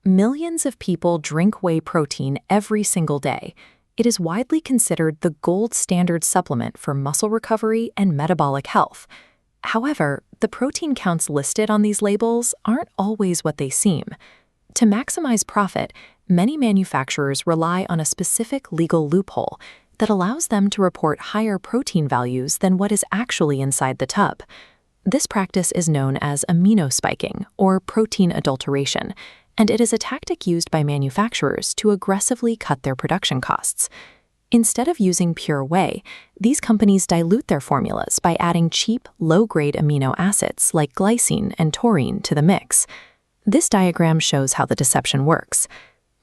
Millions of people drink whey protein every single day. It is widely considered the gold standard supplement for muscle recovery and metabolic health. However, the protein counts listed on these labels aren't always what they seem. To maximize profit, many manufacturers rely on a specific legal loophole that allows them to report higher protein values than what is actually inside the tub. This practice is known as amino spiking or protein adulteration, and it is a tactic used by manufacturers to aggressively cut their production costs. Instead of using pure whey, these companies dilute their formulas by adding cheap, low-grade amino acids like glycine and taurine to the mix. This diagram shows how the deception works.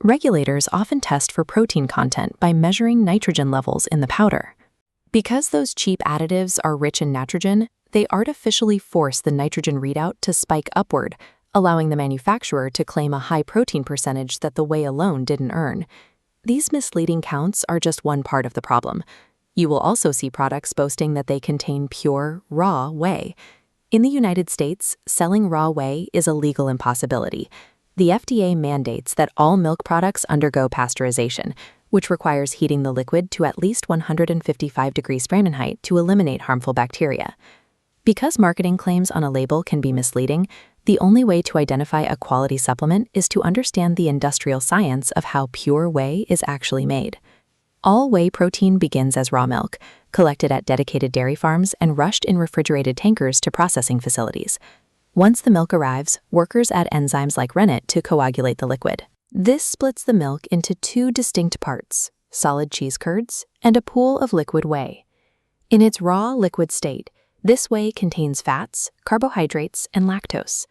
Regulators often test for protein content by measuring nitrogen levels in the powder. Because those cheap additives are rich in nitrogen, they artificially force the nitrogen readout to spike upward, allowing the manufacturer to claim a high protein percentage that the whey alone didn't earn. These misleading counts are just one part of the problem. You will also see products boasting that they contain pure, raw whey. In the United States, selling raw whey is a legal impossibility. The FDA mandates that all milk products undergo pasteurization, which requires heating the liquid to at least 155 degrees Fahrenheit to eliminate harmful bacteria. Because marketing claims on a label can be misleading, the only way to identify a quality supplement is to understand the industrial science of how pure whey is actually made. All whey protein begins as raw milk, collected at dedicated dairy farms and rushed in refrigerated tankers to processing facilities. Once the milk arrives, workers add enzymes like rennet to coagulate the liquid. This splits the milk into two distinct parts, solid cheese curds and a pool of liquid whey. In its raw liquid state, this whey contains fats, carbohydrates, and lactose.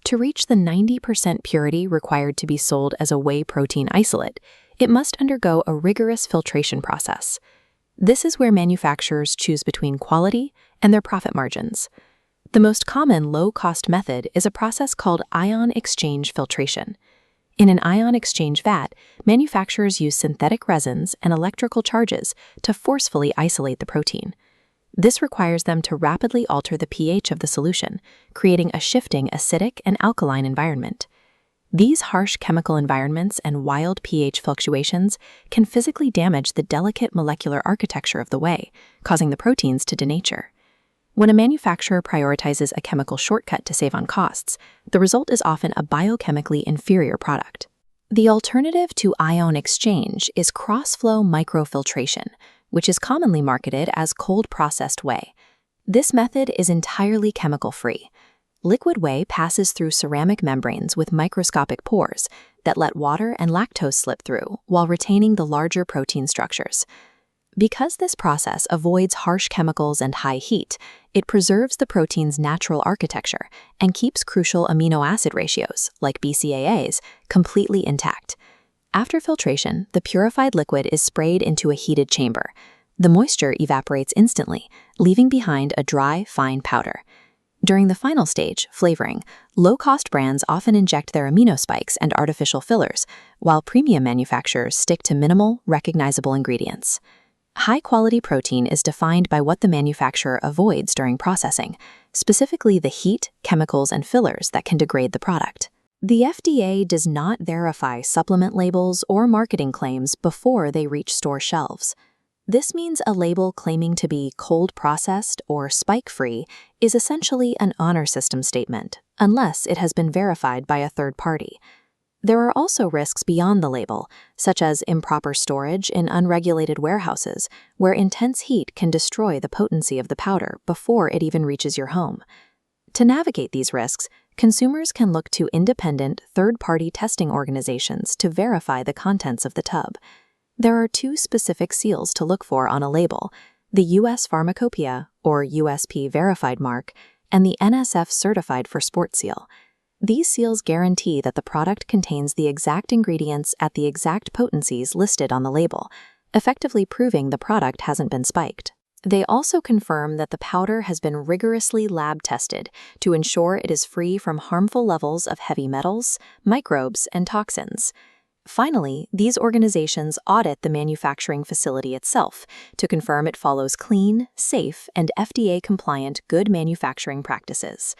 To reach the 90% purity required to be sold as a whey protein isolate, it must undergo a rigorous filtration process. This is where manufacturers choose between quality and their profit margins. The most common low-cost method is a process called ion exchange filtration. In an ion exchange vat, manufacturers use synthetic resins and electrical charges to forcefully isolate the protein. This requires them to rapidly alter the pH of the solution, creating a shifting acidic and alkaline environment. These harsh chemical environments and wild pH fluctuations can physically damage the delicate molecular architecture of the whey, causing the proteins to denature. When a manufacturer prioritizes a chemical shortcut to save on costs, the result is often a biochemically inferior product. The alternative to ion exchange is cross-flow microfiltration, which is commonly marketed as cold-processed whey. This method is entirely chemical-free. Liquid whey passes through ceramic membranes with microscopic pores that let water and lactose slip through while retaining the larger protein structures. Because this process avoids harsh chemicals and high heat, it preserves the protein's natural architecture and keeps crucial amino acid ratios, like BCAAs, completely intact. After filtration, the purified liquid is sprayed into a heated chamber. The moisture evaporates instantly, leaving behind a dry, fine powder. During the final stage, flavoring, low-cost brands often inject their amino spikes and artificial fillers, while premium manufacturers stick to minimal, recognizable ingredients. High-quality protein is defined by what the manufacturer avoids during processing, specifically the heat, chemicals, and fillers that can degrade the product. The FDA does not verify supplement labels or marketing claims before they reach store shelves. This means a label claiming to be cold-processed or spike-free is essentially an honor system statement, unless it has been verified by a third party. There are also risks beyond the label, such as improper storage in unregulated warehouses, where intense heat can destroy the potency of the powder before it even reaches your home. To navigate these risks, consumers can look to independent, third-party testing organizations to verify the contents of the tub. There are two specific seals to look for on a label: the U.S. Pharmacopoeia, or USP verified mark, and the NSF certified for sport seal. These seals guarantee that the product contains the exact ingredients at the exact potencies listed on the label, effectively proving the product hasn't been spiked. They also confirm that the powder has been rigorously lab-tested to ensure it is free from harmful levels of heavy metals, microbes, and toxins. Finally, these organizations audit the manufacturing facility itself to confirm it follows clean, safe, and FDA-compliant good manufacturing practices.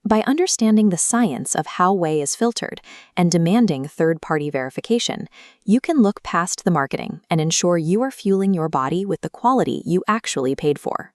By understanding the science of how whey is filtered and demanding third-party verification, you can look past the marketing and ensure you are fueling your body with the quality you actually paid for.